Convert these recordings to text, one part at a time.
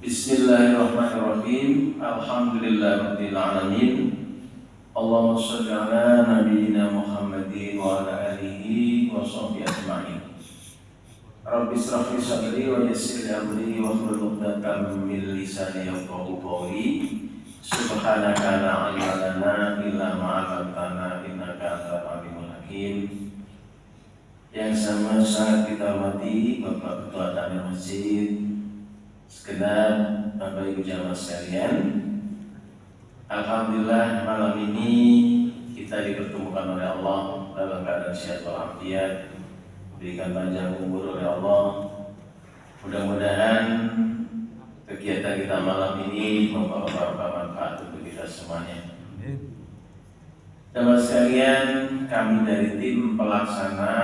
Bismillahirrahmanirrahim. Alhamdulillahirabbil alamin. Allahumma shalli ala nabiyyina Muhammadin wa ala alihi wa sahbihi ajma'in. Rabbi shrah li sadri wa yassir li amri wa hlul 'uqdatam min lisani yafqahu qawli. Subhanaka la ilma lana illa ma 'allamtana innaka antal alimul hakim. Yang sama sangat kita hormati Bapak Ketua Takmir Masjid, segenap Bapak Ibu jamaah sekalian, alhamdulillah malam ini kita dipertemukan oleh Allah dalam keadaan sehat walafiat, diberikan panjang umur oleh Allah. Mudah-mudahan kegiatan kita malam ini membawa manfaat untuk kita semuanya. Jamaah sekalian, kami dari tim pelaksana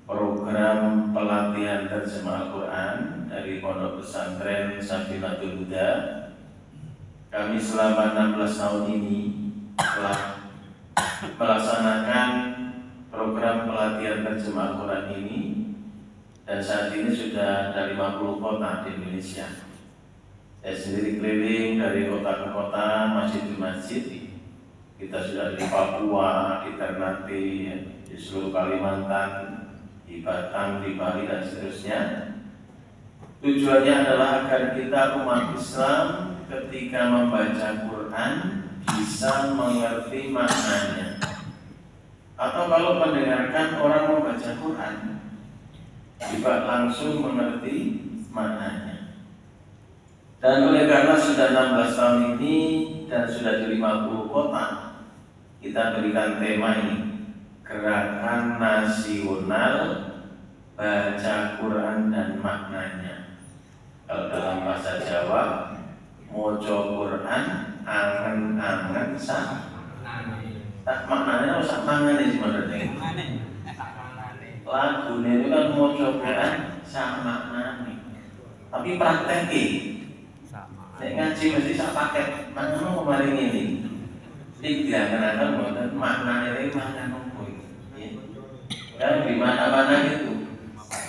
program pelatihan terjemah Al-Quran dari Pondok Pesantren Safinatul Huda. Kami selama 16 tahun ini telah melaksanakan program pelatihan terjemah Al-Quran ini, dan saat ini sudah ada 50 kota di Indonesia. Saya sendiri keliling dari kota ke kota, masjid ke masjid. Kita sudah di Papua, di Ternate, di seluruh Kalimantan, di Batam, di Bali, dan seterusnya. Tujuannya adalah agar kita umat Islam ketika membaca Quran bisa mengerti maknanya, atau kalau mendengarkan orang membaca Quran juga langsung mengerti maknanya. Dan oleh karena sudah 16 tahun ini dan sudah di 50 kota, kita berikan tema ini, Gerakan Nasional Baca Quran dan Maknanya. Kalau dalam bahasa Jawa, moco Quran angen-angen sak maknanya sak mangane sebenarnya. Lagunya itu kan moco Quran sak maknane. Tapi prakteknya nek ngaji mesti sak paket. Maknanya kemarin ini diangen-angen mboten maknane iki makna nopo iki. Dan di mana-mana itu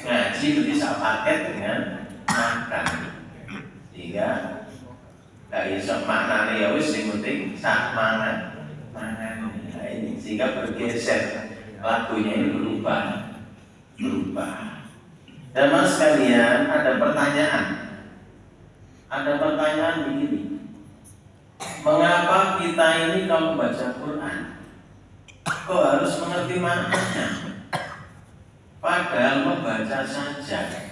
ngaji mesti sak paket dengan makan, sehingga gak bisa maknanya ya wis, yang penting sak mangan. Nah, ini sehingga bergeser, lagunya ini berubah. Dan mas sekalian, ada pertanyaan begini, mengapa kita ini kalau baca Quran kok harus mengerti maknanya? Padahal membaca saja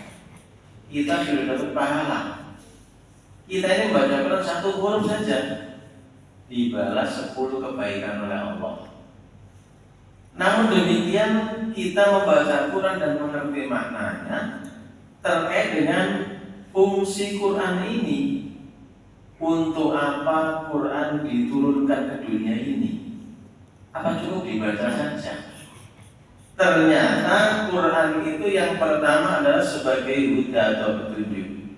kita sudah dapat pahala. Kita ini membaca Quran satu huruf saja dibalas 10 kebaikan oleh Allah. Namun demikian, kita membaca Quran dan mengerti maknanya terkait dengan fungsi Quran ini. Untuk apa Quran diturunkan ke dunia ini? Apa cukup dibaca saja? Ternyata Quran itu yang pertama adalah sebagai huda atau petunjuk.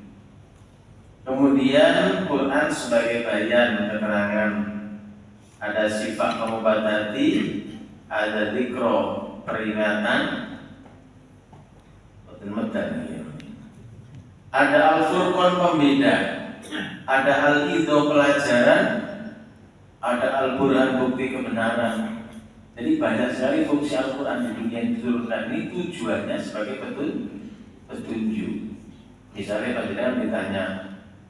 Kemudian Quran sebagai bayan, keterangan. Ada sifat mengobati, ada dzikro, peringatan, ada al-furqan, pembeda, ada al-idho, pelajaran, ada al-burhan, bukti kebenaran. Jadi banyak sekali fungsi Al-Quran di dunia yang diturunkan ini tujuannya sebagai petunjuk. Misalnya kalau ditanya,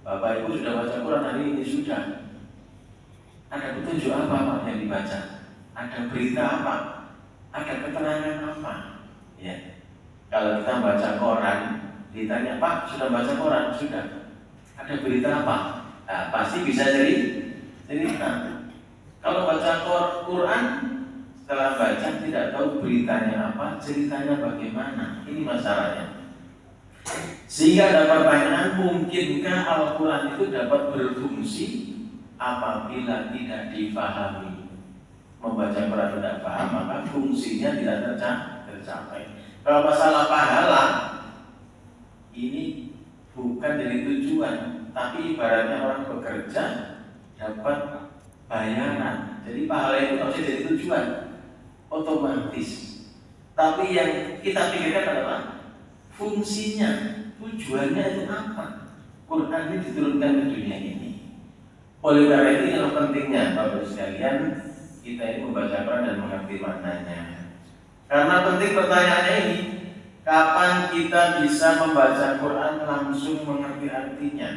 Bapak Ibu sudah baca Quran hari ini? Sudah. Ada petunjuk apa Pak yang dibaca? Ada berita apa? Ada keterangan apa? Ya. Kalau kita baca Quran, ditanya, Pak sudah baca Quran? Sudah. Ada berita apa? Nah, pasti bisa jadi cerita. Kalau baca Quran, setelah baca tidak tahu beritanya apa, ceritanya bagaimana. Ini masalahnya. Sehingga ada pertanyaan, mungkinkah Al-Quran itu dapat berfungsi apabila tidak difahami? Membaca Quran tidak paham, maka fungsinya tidak tercapai. Kalau masalah pahala, ini bukan dari tujuan, tapi ibaratnya orang bekerja dapat bayaran. Jadi pahala itu harus jadi tujuan, otomatis. Tapi yang kita pikirkan adalah fungsinya, tujuannya itu apa? Quran ini diturunkan ke dunia ini. Oleh karena itu yang pentingnya Bapak sekalian, kita ini membaca Quran dan mengerti maknanya. Karena penting pertanyaannya ini, kapan kita bisa membaca Quran langsung mengerti artinya?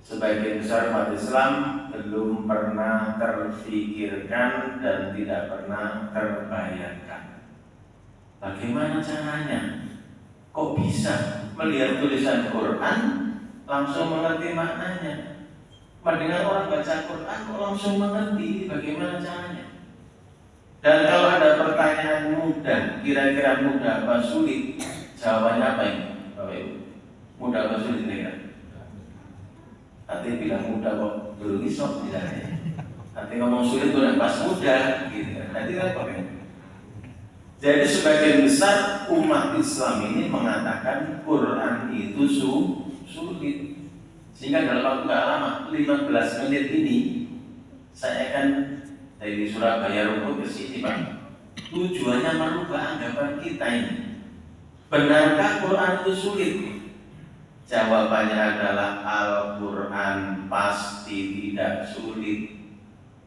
Sebagian besar umat Islam belum pernah terfikirkan dan tidak pernah terbayangkan. Bagaimana caranya? Kok bisa melihat tulisan Quran langsung mengerti maknanya? Mendengar orang baca Quran kok langsung mengerti? Bagaimana caranya? Dan kalau ada pertanyaan mudah, kira-kira mudah apa sulit? Jawabannya apa ini, Bapak Ibu? Mudah apa sulit kira-kira? Nanti bilang mudah kok belum isok tidak ya. Nanti ngomong sulit udah pas mudah gitu. Nanti repot ya. Jadi sebagian besar umat Islam ini mengatakan Quran itu sulit. Sehingga dalam waktu gak lama 15 menit ini saya akan dari Surabaya rumput ke sini Pak. Tujuannya merubah anggapan kita ini. Benarkah Quran itu sulit? Jawabannya adalah Al-Quran pasti tidak sulit.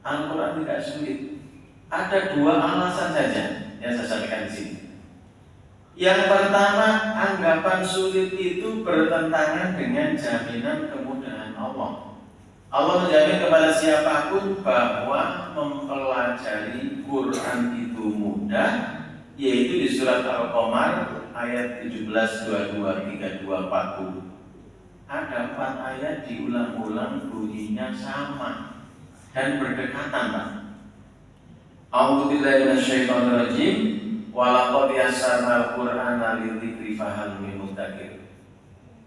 Al-Quran tidak sulit. Ada dua alasan saja yang saya sampaikan di sini. Yang pertama, anggapan sulit itu bertentangan dengan jaminan kemudahan Allah. Allah menjamin kepada siapapun bahwa mempelajari Quran itu mudah, yaitu di surat Al-Qamar ayat 17, 22, 32, 40. Ada 4 ayat diulang-ulang bunyinya sama dan berdekatan, Pak. A'udzubillahi minasyaitonirrajim. Walaqad yassarnal Qur'ana lidzikri fahal min muddakir.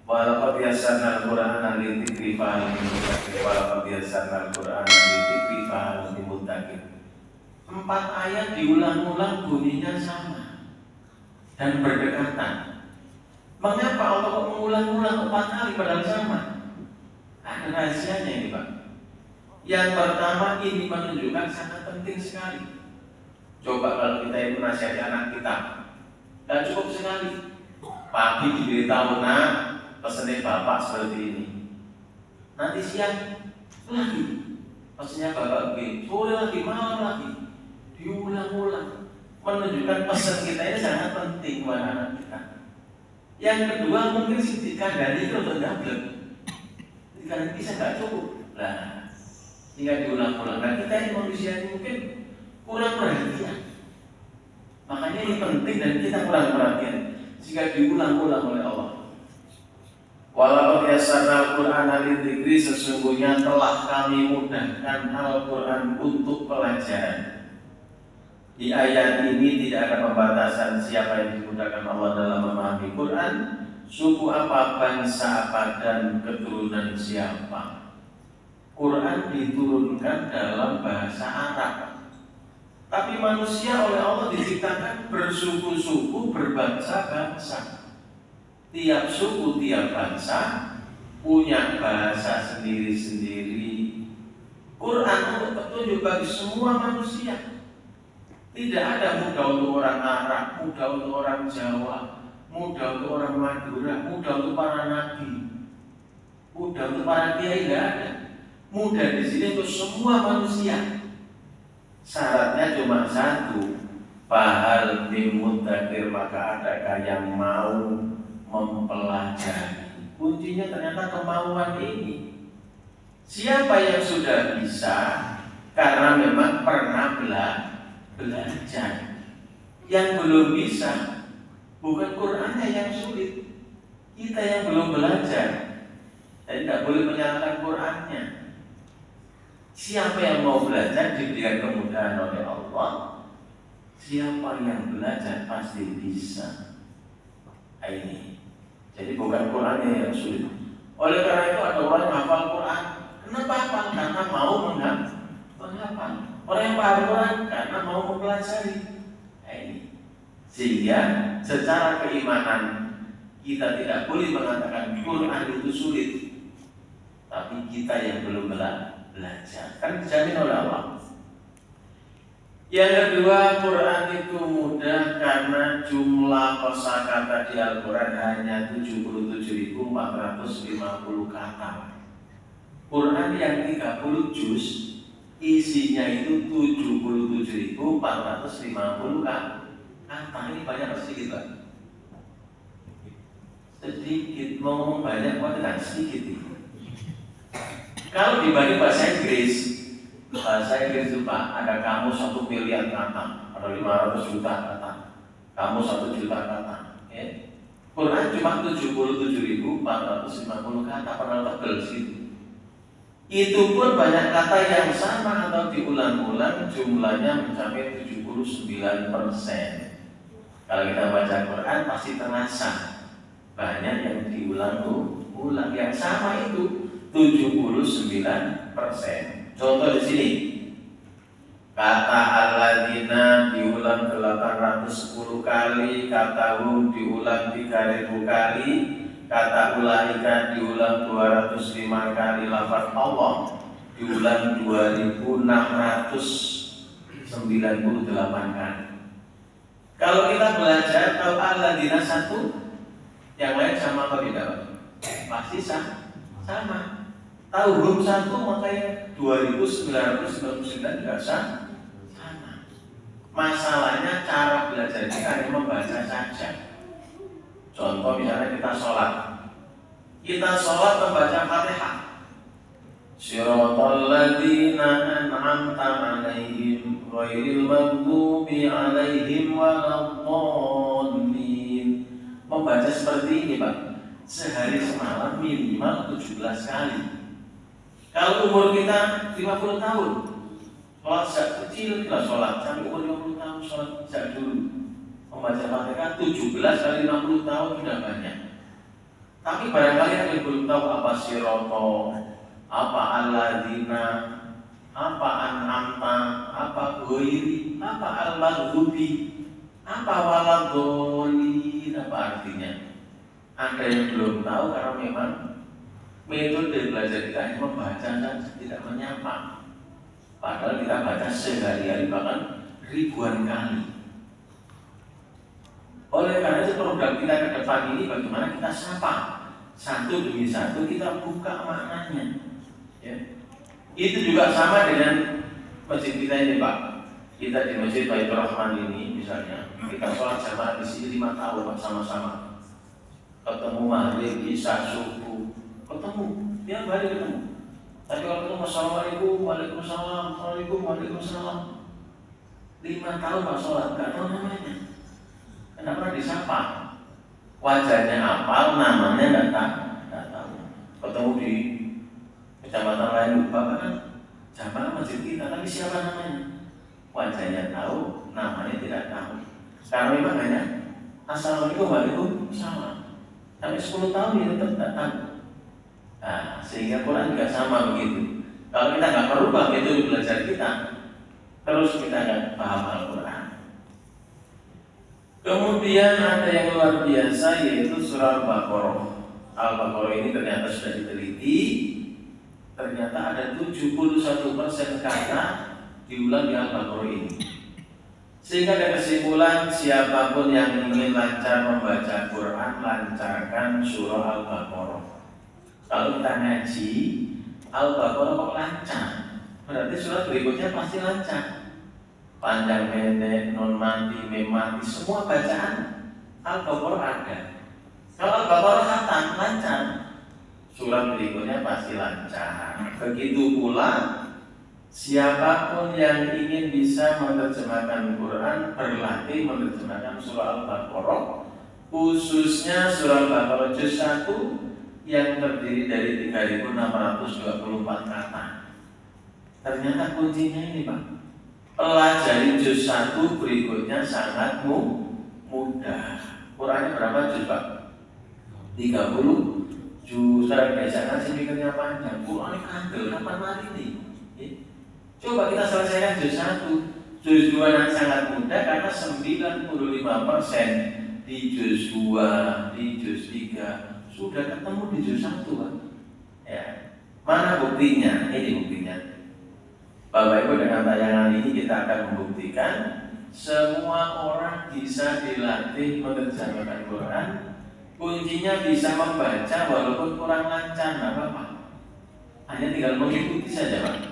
Walaqad yassarnal Qur'ana lidzikri fahal min muddakir. Walaqad yassarnal Qur'ana lidzikri fahal min muddakir. 4 ayat diulang-ulang bunyinya sama dan berdekatan. Mengapa Allah kok mengulang-ulang 4 kali padahal sama? Ada rahasianya ini Pak. Yang pertama, ini menunjukkan sangat penting sekali. Coba kalau kita itu nasihati anak kita, dan cukup sekali. Pagi diberitahu, nak, pesennya bapak seperti ini. Nanti siang lagi, pesennya bapak begini. Sore lagi, malam lagi. Diulang-ulang. Menunjukkan pesan kita ini sangat penting buat anak kita. Yang kedua, mungkin si dikandani itu untuk double. Dikandani bisa nggak cukup. Nah, hingga diulang-ulang. Nah, kita ini manusia ini mungkin kurang perhatian. Makanya ini penting dan kita kurang perhatian jika diulang-ulang oleh Allah. Walau yassarnal Qur'ana lidzikri, sesungguhnya telah kami mudahkan Al-Quran untuk pelajaran. Di ayat ini tidak ada pembatasan siapa yang dimudahkan Allah dalam memahami Quran, suku apa, bangsa apa, dan keturunan siapa. Quran diturunkan dalam bahasa Arab. Tapi manusia oleh Allah diciptakan bersuku-suku, berbangsa-bangsa. Tiap suku, tiap bangsa punya bahasa sendiri-sendiri. Quran untuk petunjuk bagi semua manusia. Tidak ada mudah untuk orang Arab, mudah untuk orang Jawa, mudah untuk orang Madura, mudah untuk para nabi, mudah untuk para kiai, tidak ada. Mudah di sini untuk semua manusia. Syaratnya cuma satu, fahal min muddakir, maka adakah yang mau mempelajari. Kuncinya ternyata kemauan ini. Siapa yang sudah bisa karena memang pernah belajar. Yang belum bisa, bukan Qurannya yang sulit, kita yang belum belajar. Dan tidak boleh menyalahkan Qurannya. Siapa yang mau belajar diberikan kemudahan oleh Allah. Siapa yang belajar pasti bisa. Ini. Jadi bukan Qurannya yang sulit. Oleh karena itu ada orang yang hafal Quran. Kenapa hafal? Karena mau menghafal. Orang yang paham Quran karena mau mempelajari. Ini. Sehingga secara keimanan kita tidak boleh mengatakan Quran itu sulit. Tapi kita yang belum belajar, kan dijamin oleh Allah. Yang kedua, Quran itu mudah karena jumlah kosakata di Al-Quran hanya 77.450 kata. Quran yang 30 juz isinya itu 77.450 kata. Ini banyak atau sedikit, Pak? Sedikit, ngomong banyak kok tidak sedikit. Kalau dibanding bahasa Inggris itu Pak, ada kamu 1 miliar kata, ada 500 juta kata, kamu 1 juta kata. Quran cuma 77.450 kata, padahal tebel situ. Itu pun banyak kata yang sama atau diulang-ulang, jumlahnya mencapai 79%. Kalau kita baca Quran pasti terasa banyak yang diulang-ulang, yang sama itu 79%. Contoh di sini, kata alladzina diulang 810 kali, kata hum diulang 3000 kali, kata ulaika diulang 205 kali, lafaz Allah diulang 2698 kali. Kalau kita belajar tahu alladzina satu, yang lain sama apa beda? Pasti sama. Tahu hum satu makanya 2999 juga sama. Masalahnya cara belajar kita hanya membaca saja. Contoh misalnya kita sholat membaca Fatihah. Shiratal ladzina an'amta 'alaihim ghairil maghdubi 'alaihim waladdallin. Membaca seperti ini, Pak. Sehari semalam minimal 17 kali. Kalau umur kita 50 tahun, sholat sejak kecil kita sholat, sampai umur 50 tahun sholat sejak dulu. Membaca Fatihah 17 kali 60 tahun sudah banyak. Tapi barangkali ada yang belum tahu apa siroto, apa alladzina, apa an'amta, apa ghairi, apa al-maghdubi, apa waladdallin, apa artinya. Ada yang belum tahu karena memang metode belajar kita hanya membaca saja, tidak menyapa. Padahal kita baca sehari-hari bahkan ribuan kali. Oleh karena itu program kita ke depan ini bagaimana kita sapa satu demi satu, kita buka maknanya. Itu juga sama dengan masjid kita ini, Pak. Kita di Masjid Baitur Rahman ini misalnya, kita sholat jamaah di sini 5 tahun Pak, sama-sama. Ketemu maghrib, isya, subuh, ketemu, tiap hari ketemu. Tapi kalau ketemu assalamualaikum, waalaikumsalam, assalamualaikum, waalaikumsalam, 5 tahun Pak sholat, nggak tahu namanya, nggak pernah disapa. Wajahnya hafal, namanya nggak tahu. Ketemu di kecamatan lain, Bapak kan jamaah masjid kita, tapi siapa namanya? Wajahnya tahu, namanya tidak tahu. Sekarang memang hanya assalamualaikum, waalaikumsalam. Tapi 10 tahun itu tetap tidak tahu. Nah, sehingga Quran juga sama begitu. Kalau kita nggak merubah metode belajar kita, terus kita akan paham Al-Quran. Kemudian ada yang luar biasa, yaitu surah Al-Baqarah. Al-Baqarah ini ternyata sudah diteliti, ternyata ada 71% kata diulang di Al-Baqarah ini. Sehingga ada kesimpulan, siapapun yang ingin lancar membaca Quran, lancarkan surah Al-Baqarah. Kalau kita ngaji Al-Baqarah kok lancar, berarti surat berikutnya pasti lancar. Panjang pendek, non mati, mem mati, semua bacaan Al-Baqarah ada. Kalau Al-Baqarah khatam lancar, surat berikutnya pasti lancar. Begitu pula siapapun yang ingin bisa menerjemahkan Quran, berlatih menerjemahkan surah Al-Baqarah, khususnya surah Al-Baqarah juz 1 yang terdiri dari 3.624 kata. Ternyata kuncinya ini, Pak. Pelajari juz 1 berikutnya sangat mudah. Qurannya berapa juz, Pak? 30 juz. Biasanya sih mikirnya panjang. Qurannya kandel, kapan mari ini? Coba kita selesaikan juz 1, juz 2 yang sangat mudah karena 95% di juz 2, di juz 3 sudah ketemu di juz 1, Pak. Ya. Mana buktinya? Ini buktinya. Bapak Ibu, dengan tayangan ini kita akan membuktikan semua orang bisa dilatih menerjemahkan Quran. Kuncinya bisa membaca walaupun kurang lancar, nggak apa-apa. Hanya tinggal mengikuti saja, Pak.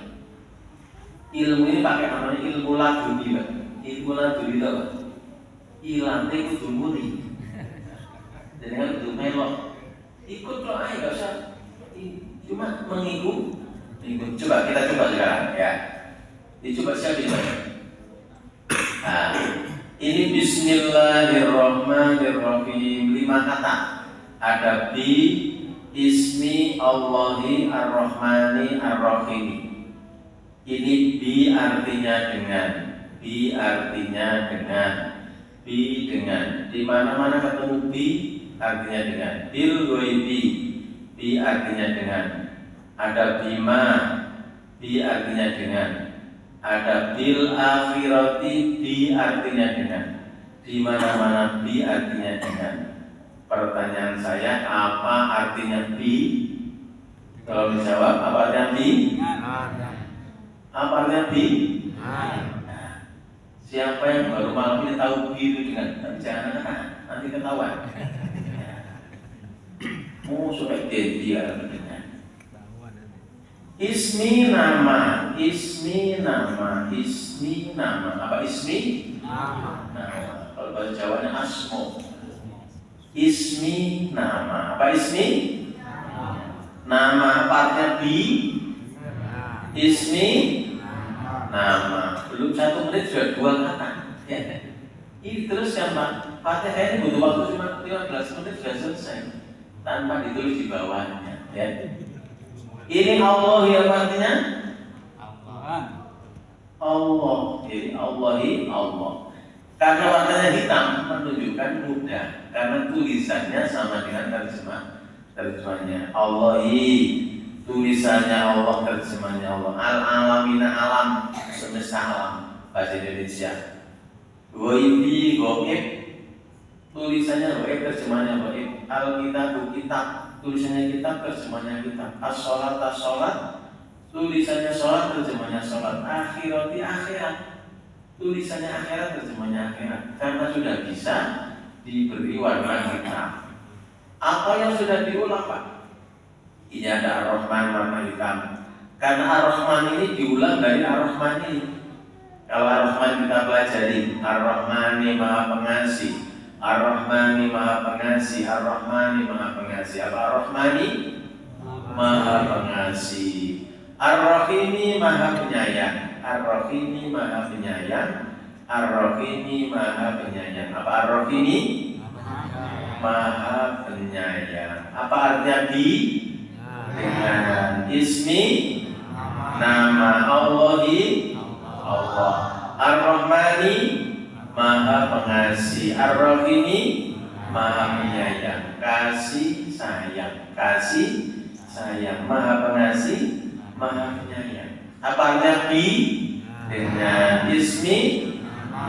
Ilmu ini pakai namanya ilmu laduni, Pak. Ilmu laduni itu apa? Ilante kudu muni. Jadi kan kudu melok. Ikut loh, ayo nggak usah. Cuma mengikut. Coba kita coba sekarang, ya. Dicoba siapa ini? Nah, ini Bismillahirrahmanirrahim, 5 kata. Ada bi, ismi Allahi ar-Rahmani ar-Rahim. Ini bi artinya dengan, bi artinya dengan, bi dengan. Di mana-mana ketemu bi artinya dengan. Bil ghaibi, bi artinya dengan. Ada bima, bi artinya dengan. Ada bil akhirati, bi artinya dengan. Di mana-mana bi artinya dengan. Pertanyaan saya, apa artinya bi? Kalau dijawab, apa artinya bi? Apa artinya bi? Siapa yang baru malam ini tahu bi itu dengan? Jangan nanti ketahuan. Supaya dia dengan. Ismi nama, ismi nama, ismi nama. Apa ismi? Nama. Kalau bahasa Jawanya asmo. Ismi nama. Apa ismi? Nama. Partnya bi. Ismi nama. Belum 1 menit sudah 2 kata. Ya. Ini terus yang Pak. Partnya ini butuh waktu cuma 15 menit sudah selesai tanpa ditulis di bawahnya. Ya. Ini Allah yang artinya Allah. Jadi Allahi Allah. Karena warnanya hitam menunjukkan mudah. Karena tulisannya sama dengan terjemahnya. Allahi, tulisannya Allah, terjemahnya Allah. Al-alamina alam, semesta alam, bahasa Indonesia. Ghaibi, ghaib, tulisannya ghaib, terjemahnya ghaib. Al-kitabu, kitab, tulisannya kitab, terjemahnya kitab. As-sholat, tulisannya sholat, terjemahnya sholat. Akhirati, akhirat, tulisannya akhirat, terjemahnya akhirat. Karena sudah bisa diberi warna hitam. Apa yang sudah diulang, Pak? Ini ada Ar-Rahman warna hitam. Karena Ar-Rahman ini diulang dari Ar-Rahman ini. Kalau Ar-Rahman kita pelajari, Ar-Rahmani Maha Pengasih, Ar-Rahmani Maha Pengasih, Ar-Rahmani Maha Pengasih. Apa Ar-Rahmani? Maha Pengasih. Ar-Rahimi Maha Penyayang. Ar-Rahimi Maha Penyayang. Ar-Rahimi Maha Penyayang. Apa Ar-Rahimi? Maha Penyayang. Apa artinya bi? Dengan. Ismi, nama. Allahi, Allah. Ar-Rahmani, Maha Pengasih. Ar-Rahimi, Maha Penyayang. Kasih sayang, kasih sayang. Maha Pengasih, Maha Penyayang. Apa artinya bi? Dengan. Ismi,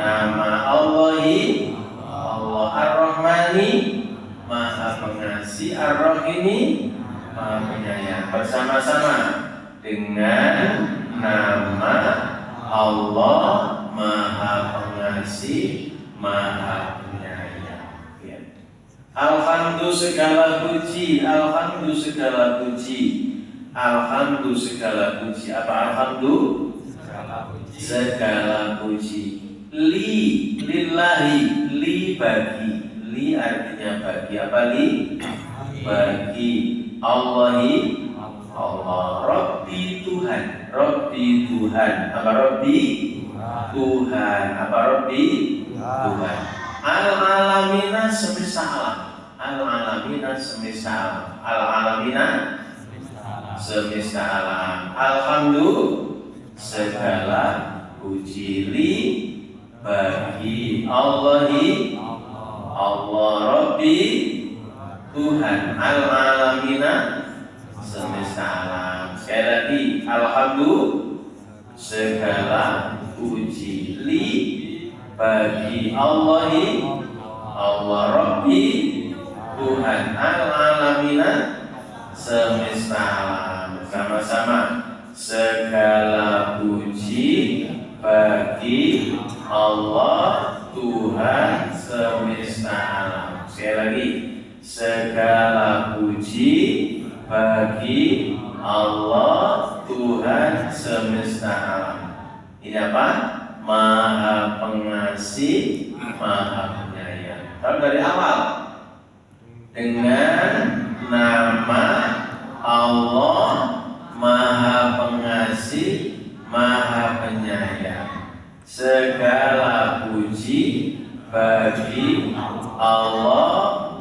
nama. Allahi, Allah. Ar-Rahmani, Maha Pengasih. Ar-Rahimi, Maha Penyayang. Bersama-sama dengan nama Allah Maha Pengasih, Maha Penyayang. Ya. Alhamdulillah segala puji, alhamdulillah segala puji, alhamdulillah segala puji. Apa alhamdulillah? Segala puji. Lillahi, li bagi. Li artinya bagi. Apa li? Bagi. Allahi, Allah. Rabbi Tuhan, Rabbi Tuhan. Apa Rabbi? Tuhan. Apa Rabbi? Tuhan. Al-alamina semesta alam. Al-alamina semesta alam. Al-alamina semesta alam. Alhamdulillah segala puji. Li bagi. Allahi, Allah. Rabbi Tuhan. Al-alamina semesta alam. Sekali lagi, alhamdulillah segala puji. Li bagi. Allahi, Allah. Rabbi Tuhan. Al-alamina semesta alam. Sama-sama segala puji bagi Allah Tuhan semesta alam. Sekali lagi, segala puji bagi Allah Tuhan semesta alam. Ini apa? Maha pengasih, maha penyayang. Kalau dari awal dengan nama Allah Maha Pengasih, Maha Penyayang. Segala puji bagi Allah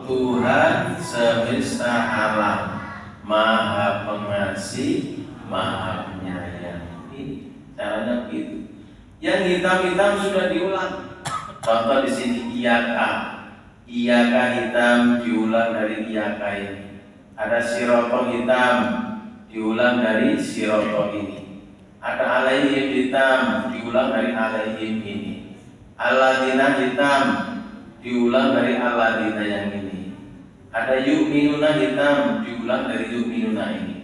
Tuhan semesta alam, Maha Pengasih, Maha Penyayang. Ini caranya begitu. Yang hitam-hitam sudah diulang. Contoh di sini iyaka. Iyaka hitam diulang dari iyaka ini. Ada siroto hitam diulang dari siroto ini. Ada alaihim hitam diulang dari alaihim ini. Aladina hitam diulang dari aladina yang ini. Ada yu'minuna hitam diulang dari yu'minuna ini.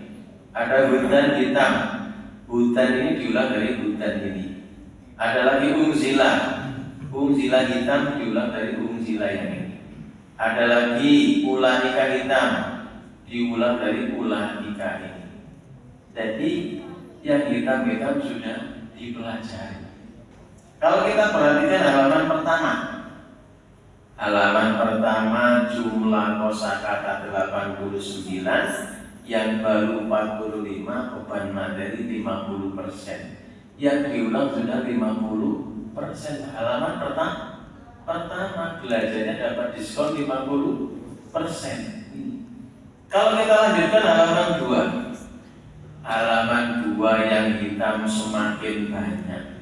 Ada hudan hitam, hudan ini diulang dari hudan ini. Ada lagi unzila, unzila hitam diulang dari unzila yang ini. Ada lagi ulaika hitam diulang dari ulaika ini. Jadi yang hitam-hitam sudah dipelajari. Kalau kita perhatikan halaman pertama, halaman pertama jumlah kosakata 89, yang baru 45, beban materi 50%. Yang diulang sudah 50%. Halaman pertama belajarnya dapat diskon 50%. Kalau kita lanjutkan halaman 2, halaman 2 yang hitam semakin banyak.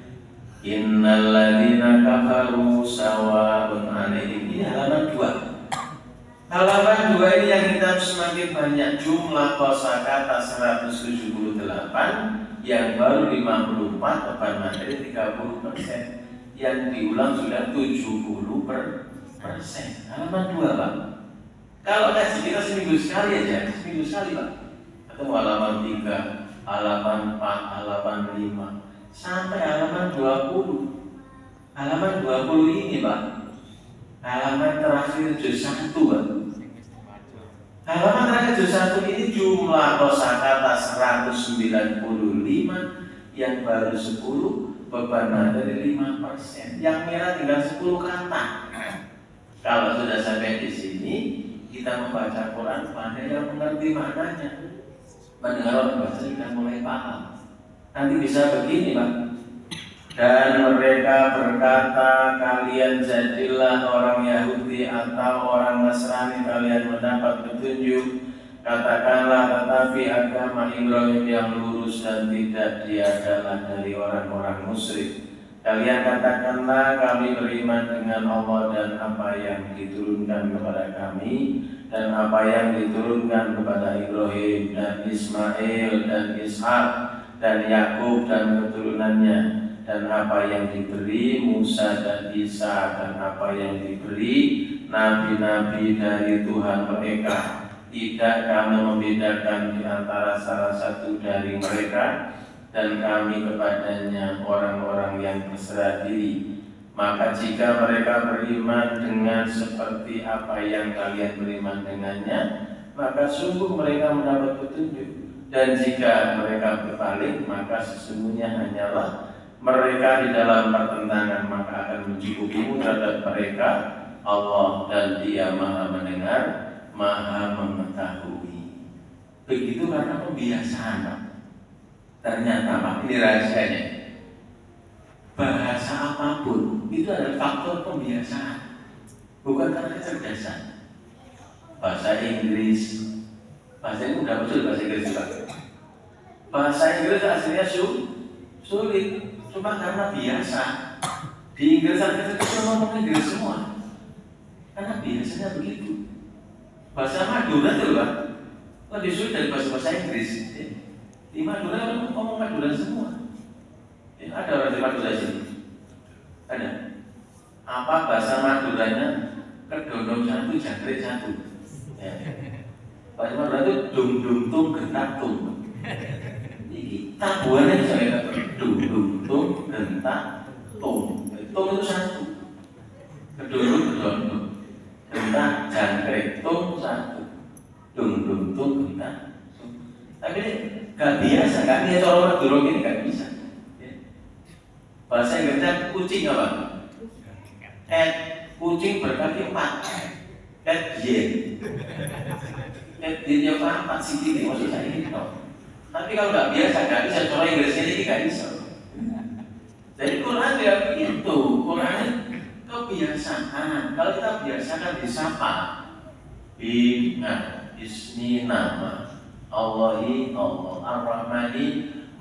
Innal ladzina kafaru sawa'un 'alaihim. Ini halaman 2. Halaman 2 ini yang hitam semakin banyak. Jumlah kosakata 178, yang baru 54, beban materi 30%. Yang diulang sudah 70%. Halaman 2, Pak. Kalau ngaji kita seminggu sekali aja, seminggu sekali, Pak. Ketemu halaman 3, halaman 4, halaman 5, sampai halaman 20. Halaman 20 ini, Pak, halaman terakhir juz 1, Pak. Halaman terakhir juz 1 ini jumlah kosakata 195, yang baru 10, beban materi 5%. Yang merah tinggal 10 kata. Kalau sudah sampai di sini, kita membaca Quran pada yang mengerti maknanya. Mendengar orang baca sudah mulai paham. Nanti bisa begini, Pak. Dan mereka berkata, kalian jadilah orang Yahudi atau orang Nasrani, kalian mendapat petunjuk. Katakanlah, tetapi agama Ibrahim yang lurus dan tidak dia adalah dari orang-orang musyrik. Kalian katakanlah, kami beriman dengan Allah dan apa yang diturunkan kepada kami, dan apa yang diturunkan kepada Ibrahim dan Ismail dan Ishak dan Yakub dan keturunannya, dan apa yang diberi Musa dan Isa, dan apa yang diberi nabi-nabi dari Tuhan mereka. Tidak kami membedakan di antara salah satu dari mereka, dan kami kepadanya orang-orang yang berserah diri. Maka jika mereka beriman dengan seperti apa yang kalian beriman dengannya, maka sungguh mereka mendapat petunjuk. Dan jika mereka berbalik, maka sesungguhnya hanyalah mereka di dalam pertentangan. Maka akan mencukupimu terhadap mereka Allah, dan Dia Maha Mendengar, Maha Mengetahui. Begitu karena pembiasaan, Pak. Ternyata, Pak, ini rahasianya. Bahasa apapun itu adalah faktor pembiasaan, bukan karena kecerdasan. Bahasa Inggris, bahasa ini udah betul bahasa Inggris, Pak. Bahasa Inggris aslinya sulit, cuma karena biasa. Di Inggris saja kita ngomong Inggris semua, karena biasanya begitu. Bahasa Madura itu, Pak, lebih sulit dari bahasa Inggris. Di Madura orang ngomong Madura semua. Ada orang di Madura sini? Ada? Apa bahasa Maduranya? Kedondong satu, jangkrik satu. Ya. Bahasa Madura itu dung dung tung gentak tung. Ini tabuannya saya kata dung dung tung gentak, tung. Tung itu satu. Kedulu, kedondo. Gentak, jangkrik, tung satu. Dung, dung, tung, gentak, tung. Tapi ini gak biasa, gak biasa orang durung ini gak bisa. Bahasa Inggrisnya kucing apa? Kucing berkaki 4. Yen. Dia apa sih ini maksud saya ini toh. Tapi kalau nggak biasa nggak bisa cara Inggrisnya ini nggak bisa. Jadi Quran tidak begitu. Quran kebiasaan. Kalau kita biasakan disapa, Bismi nama Allahi Allah Ar-Rahmani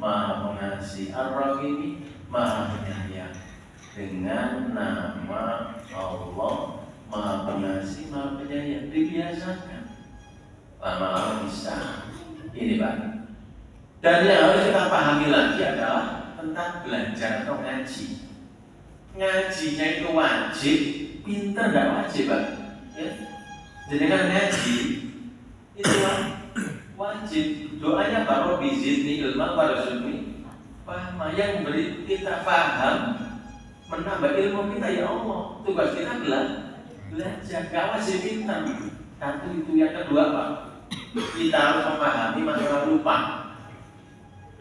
Maha Pengasih Ar-Rahimi Maha Penyayang. Dengan nama Allah Maha Pengasih Maha Penyayang dibiasakan. Lama-lama bisa. Ini Pak. Dan yang harus kita pahami lagi adalah tentang belajar atau ngaji. Ngajinya itu wajib, pinter tidak wajib Pak. Ya. Jadi kan ngaji itu wajib. Doanya Pak Robi Zidni ilma warzuqni fahma, yang beri kita paham, menambah ilmu kita ya Allah. Tugas kita belajar, gak wajib pintar. Satu itu. Yang kedua Pak, kita harus memahami masalah lupa.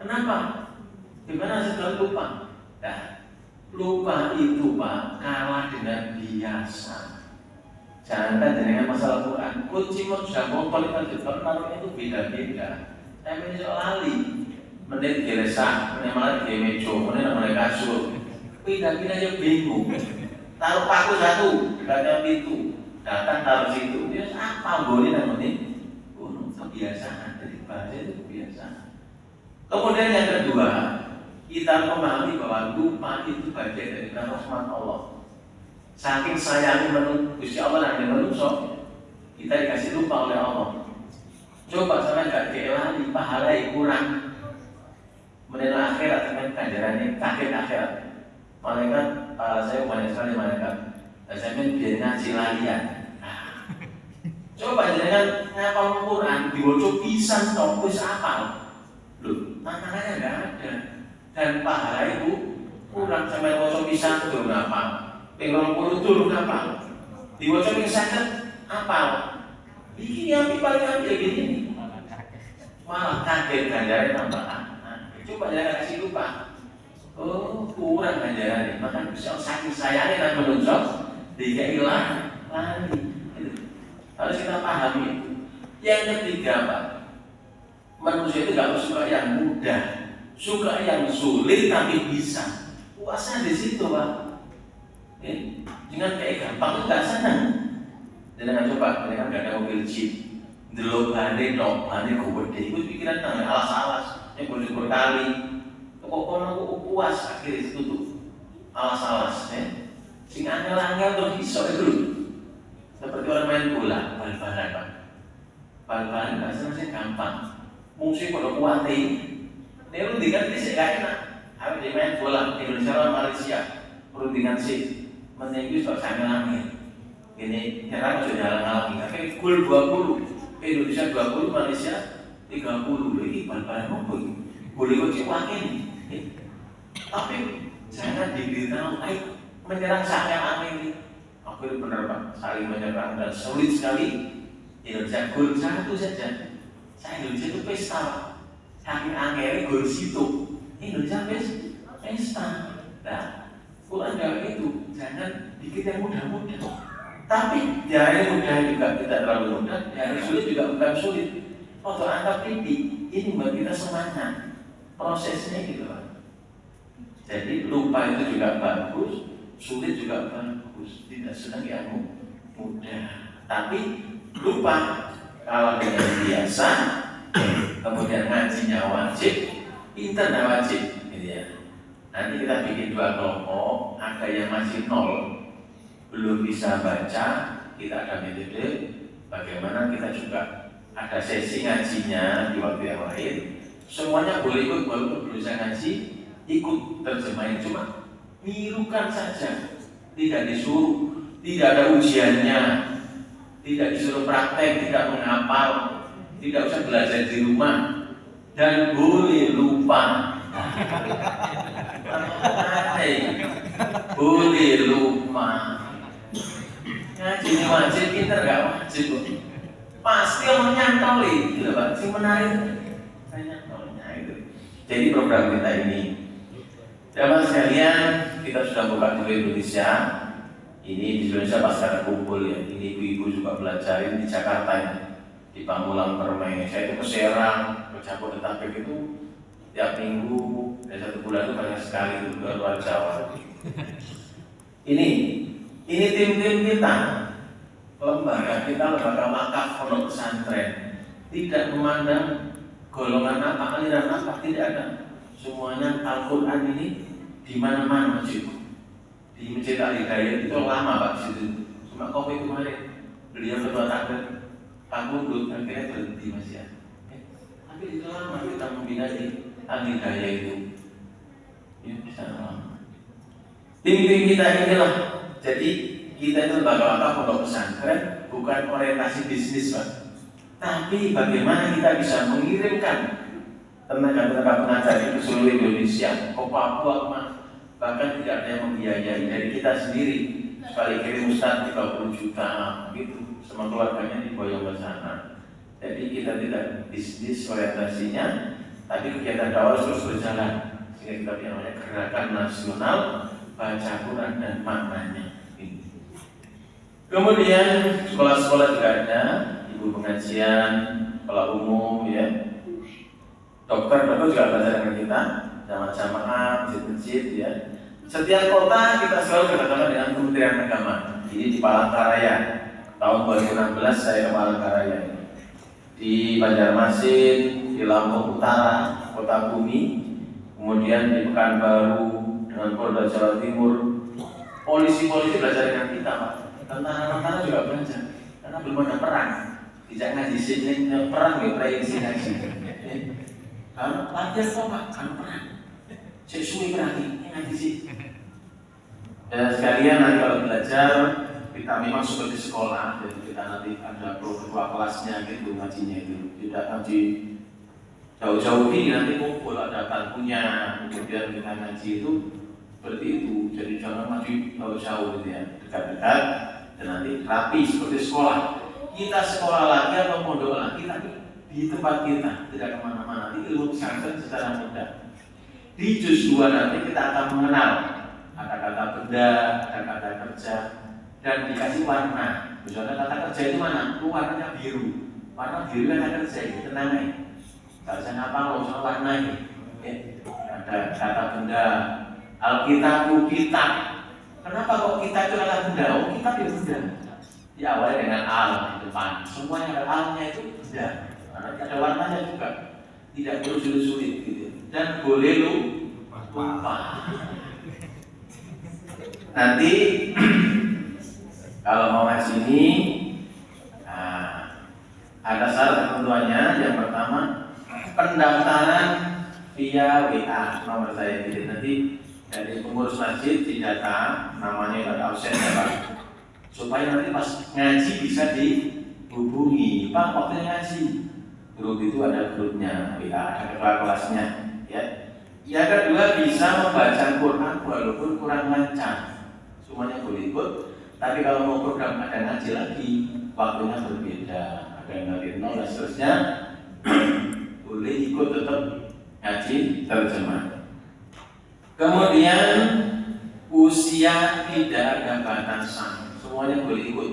Kenapa? Gimana setelah lupa? Nah, lupa itu Pak kalah dengan biasa. Jangan dengan masalah Quran. Kunci sudah mau paling taruhnya itu beda-beda. Tapi ini soal lali. Menit geresak, menit malah di mejo, menit namanya kasur. Beda-beda aja bingung. Taruh paku satu, gak pintu. Datang taruh situ. Dia apa boleh namanya? Kebiasaan. Jadi bahasa itu kebiasaan. Kemudian yang kedua, kita memahami bahwa lupa itu bagian dari rahmat Allah. Saking sayangnya Gusti Allah dan manusia, kita dikasih lupa oleh Allah. Coba sampai gak keelani, pahala yang kurang. Menilai akhirat dengan ganjarannya kaget akhirat. Malaikat, saya banyak sekali malaikat. Saya biar ngaji lalian. Coba jangan ngapal Quran, diwocok pisan toh wis apal. Loh, tantangannya enggak ada. Dan pahala itu kurang sampai wocok pisan tuh ngapal. Ping 20 tuh ngapal. Diwocok ping 50 apal. Iki yang paling ambil gini. Malah kaget ganjarannya tambahan. Coba jangan kasih lupa. Oh, kurang ganjarannya. Maka bisa saking sayangnya dan menunjuk dia hilang lari. Harus kita pahami itu. Yang ketiga Pak, manusia itu gak suka yang mudah, suka yang sulit tapi bisa. Puasa di situ Pak. Jangan kayak gampang itu gak senang. Jangan coba, jangan gak ada mobil jeep, delok bane dok, bane gede. Itu pikiran nang alas-alas, yang boleh berkali. Pokoknya aku puas akhirnya itu tuh alas-alas. Sing angel-angel terus iso itu. Seperti orang main bola, bal-balan Pak. Bal-balan rasanya gampang. Musuh pada kuat ini. Perundingan ini gak enak. Habis dia main bola Indonesia lawan Malaysia. Perundingan sih. Menenggu soal sangat-sangat. Ini nyerang sudah halang-halangi. Tapi gol 20. Indonesia 20, Malaysia 30. Ini bal-balan apa ini? Boleh kok wakil ini. Tapi jangan diberitahu menyerang sangat-sangat ini. Akhirnya benar Pak, saling menyerang dan sulit sekali. Indonesia gol 1 saja. Indonesia itu pesta. Saking angkernya gol situ. Indonesia pesta. Nah, Quran juga itu. Jangan dikit yang mudah-mudah. Tapi yang mudah juga tidak terlalu mudah. Yang sulit juga bukan sulit. Untuk angkat pipi, ini buat kita semangat. Prosesnya gitu Pak. Jadi lupa itu juga bagus, sulit juga bagus. Tidak senang yang mudah. Tapi lupa kalau dengan biasa, kemudian ngajinya wajib, pinter dan wajib, gitu ya. Nanti kita bikin 2 kelompok, ada yang masih 0, belum bisa baca, kita ada metode bagaimana kita juga ada sesi ngajinya di waktu yang lain. Semuanya boleh ikut, walaupun belum bisa ngaji, ikut terjemahin, cuma nirukan saja, tidak disuruh, tidak ada ujiannya, tidak disuruh praktek, tidak menghafal, tidak usah belajar di rumah, dan boleh lupa. boleh lupa. Ngaji ini wajib, pinter gak wajib. Pasti orang nyantol itu loh Pak, sing menarik saya nyantolnya itu. Jadi program kita ini, teman sekalian, kita sudah buka dulu Indonesia. Ini di Indonesia pas ada kumpul ya. Ini ibu-ibu juga belajarin di Jakarta ini, di Pamulang Permai. Saya itu ke Serang, ke Jabodetabek itu tiap minggu dan 1 bulan itu banyak sekali itu ke luar Jawa. Ini tim-tim kita, lembaga kita, lembaga wakaf pondok pesantren, tidak memandang golongan apa, aliran apa, tidak ada. Semuanya Al-Quran ini di mana-mana masjid. Di Masjid Al-Hidayah itu lama Pak situ. Cuma COVID kemarin beliau ketua takbir Pak Mundut akhirnya berhenti Mas ya. Tapi itu lama kita membina di Al-Hidayah itu. Ya bisa lama. Tim-tim kita inilah. Jadi kita itu lembaga wakaf pondok pesantren bukan orientasi bisnis Pak. Tapi bagaimana kita bisa mengirimkan tenaga-tenaga pengajar ke seluruh Indonesia, ke Papua, bahkan tidak ada yang membiayai dari kita sendiri. Sekali kirim Ustaz 30 juta gitu, sama keluarganya diboyong ke sana. Jadi kita tidak bisnis orientasinya, tapi kegiatan dakwah terus berjalan. Sehingga kita namanya gerakan nasional baca Quran dan maknanya. Kemudian sekolah-sekolah juga ada, ibu pengajian, sekolah umum ya. Dokter juga belajar dengan kita, jamaah-jamaah, masjid-masjid ya. Setiap kota kita selalu kerjasama dengan Kementerian Agama. Ini di Palangkaraya, tahun 2016 saya ke Palangkaraya. Di Banjarmasin, di Lampung Utara, Kota Bumi, kemudian di Pekanbaru dengan Polda Jawa Timur. Polisi-polisi belajar dengan kita, Pak. Tentara-tentara juga belajar, karena belum ada perang. Tidak ngaji sini perang ya, prediksi ngaji. Kalau latihan kok Pak, kalau perang. Saya suwi berarti ngaji sih. Dan sekalian nanti kalau belajar kita memang seperti sekolah, jadi kita nanti ada ketua kelasnya gitu ngajinya itu. Tidak ngaji jauh-jauh ini nanti kumpul ada bangkunya, kemudian kita ngaji itu seperti itu. Jadi jangan ngaji jauh-jauh gitu ya, dekat-dekat dan nanti rapi seperti sekolah. Kita sekolah lagi atau pondok lagi tapi di tempat kita, tidak kemana-mana. Ini ilmu pesantren secara mudah. Di juz 2 nanti kita akan mengenal kata-kata benda, kata-kata kerja, dan dikasih warna. Misalnya kata kerja itu mana? Itu warnanya biru. Warna biru kata kerja itu tenang ya. Kalau saya apa kalau soal warna ini, ya. Ada kata benda. Alkitabu kitab. Kenapa kok kita itu kata benda? Oh kitab itu benda. Diawali dengan al di depan. Semuanya ada alnya itu benda. Karena ada warnanya juga. Tidak perlu sulit-sulit gitu. Dan boleh lupa. Nanti kalau mau ngaji ini ada syarat ketentuannya. Yang pertama pendaftaran via WA nomor saya. Jadi nanti dari pengurus masjid didata namanya ada absennya Pak, supaya nanti pas ngaji bisa dihubungi Pak waktunya ngaji. Grup itu ada grupnya WA, ada ketua kelasnya ya. Yang kedua bisa membaca Quran walaupun kurang lancar, semuanya boleh ikut. Tapi kalau mau program ada ngaji lagi, waktunya berbeda. Ada yang dari 0 dan seterusnya boleh ikut tetap ngaji terjemah. Kemudian usia tidak ada batasan, semuanya boleh ikut.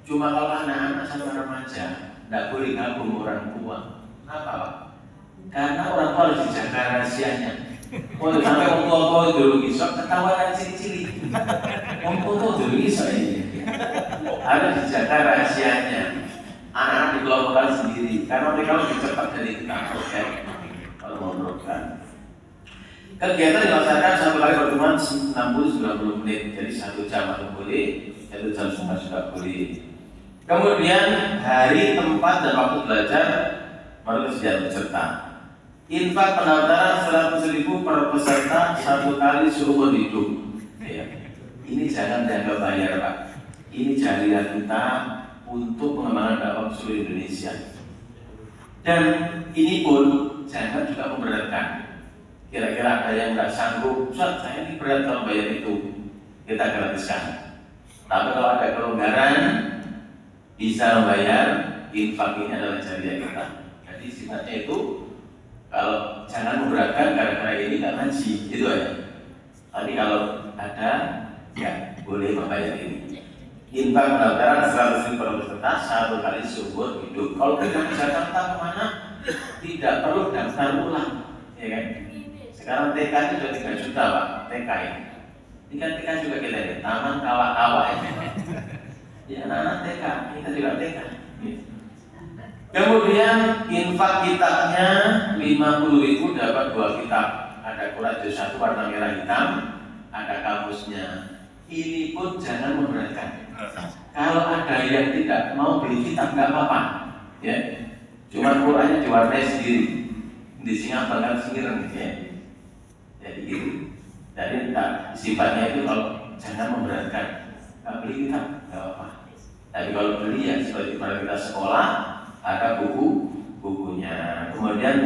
Cuma kalau anak-anak sama remaja tidak boleh gabung orang tua. Kenapa Pak? Karena orang tua harus dijaga rahasianya. Kalau sampai orang tua dulu isok ketahuan cili-cili. Orang tua dulu isok ini harus dijaga rahasianya. Anak-anak dikelompokkan sendiri karena mereka lebih cepat dari kita. Oke, kalau mau program. Kegiatan dilaksanakan satu kali pertemuan 60-90 menit, jadi 1 jam atau boleh, 1 jam setengah juga boleh. Kemudian hari, tempat, dan waktu belajar menurut kesediaan peserta. Infak pendaftaran 100.000 per peserta 1 kali seumur hidup. Ya. Ini jangan dianggap bayar Pak. Ini jariah kita untuk pengembangan dakwah seluruh Indonesia. Dan ini pun jangan juga memberatkan. Kira-kira ada yang nggak sanggup, Ustaz saya ini berat kalau bayar itu. kita gratiskan. Tapi kalau ada kelonggaran bisa membayar, infak ini adalah jariah kita. Jadi sifatnya itu kalau jangan memberatkan gara-gara ini nggak ngaji, itu aja. Tapi kalau ada, ya boleh membayar ini. Infak pendaftaran 100.000 per peserta 1 kali seumur hidup. Kalau kita bisa daftar kemana, tidak perlu daftar ulang, ya kan? Sekarang TK itu sudah 3 juta Pak, TK ini. Ini kan TK juga kita lihat, taman kawak-kawak ya. Ya anak-anak TK, kita juga TK. Kemudian infak kitabnya 50.000 dapat 2 kitab. Ada Quran juz 1 warna merah hitam, ada kamusnya. Ini pun jangan memberatkan. Kalau ada yang tidak mau beli kitab nggak apa-apa, ya. Cuma Qurannya diwarnai sendiri, di singa bakal singkiran, ya. Jadi gitu. Jadi sifatnya itu kalau jangan memberatkan, nggak beli kitab nggak apa-apa. Tapi kalau beli ya seperti pada kita sekolah ada bukunya. Kemudian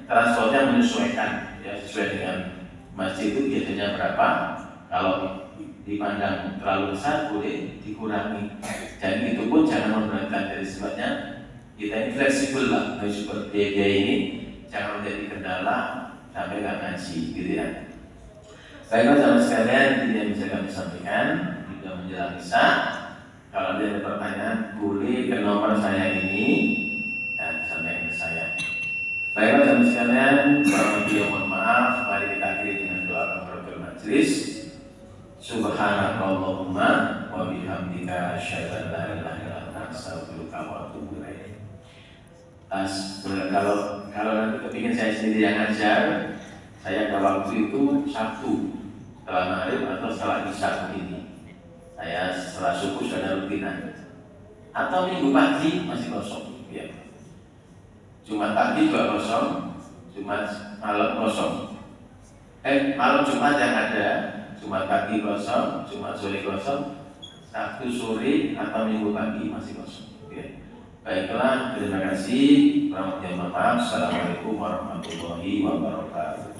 transportnya menyesuaikan, ya sesuai dengan masjid itu biasanya berapa. Kalau dipandang terlalu besar boleh dikurangi. Dan itu pun jangan memberatkan, dari sifatnya kita ini fleksibel lah. Seperti biaya ini jangan menjadi kendala sampai nggak ngaji, gitu ya. Baiklah teman sekalian, ini yang bisa kami sampaikan. Tidak menjelang isya. Kalau ada pertanyaan boleh ke nomor saya ini dan sampaikan ke saya. Baiklah teman sekalian, mohon maaf. Mari kita akhiri dengan doa kafaratul majelis. Subhanakallahumma wa bihamdika asyhadu an la ilaha illa anta astaghfiruka wa atubu ilaik. Kalau nanti kepingin saya sendiri yang ngajar, saya ada waktu itu Sabtu setelah maghrib atau setelah isya begini. Saya setelah subuh sudah ada rutinan. Atau minggu pagi masih kosong, ya. Jumat pagi juga kosong, Jumat malam kosong. Malam Jumat yang ada, Jumat pagi kosong, Jumat sore kosong, Sabtu sore atau Minggu pagi masih kosong. Ya. Baiklah, terima kasih. Assalamualaikum warahmatullahi wabarakatuh.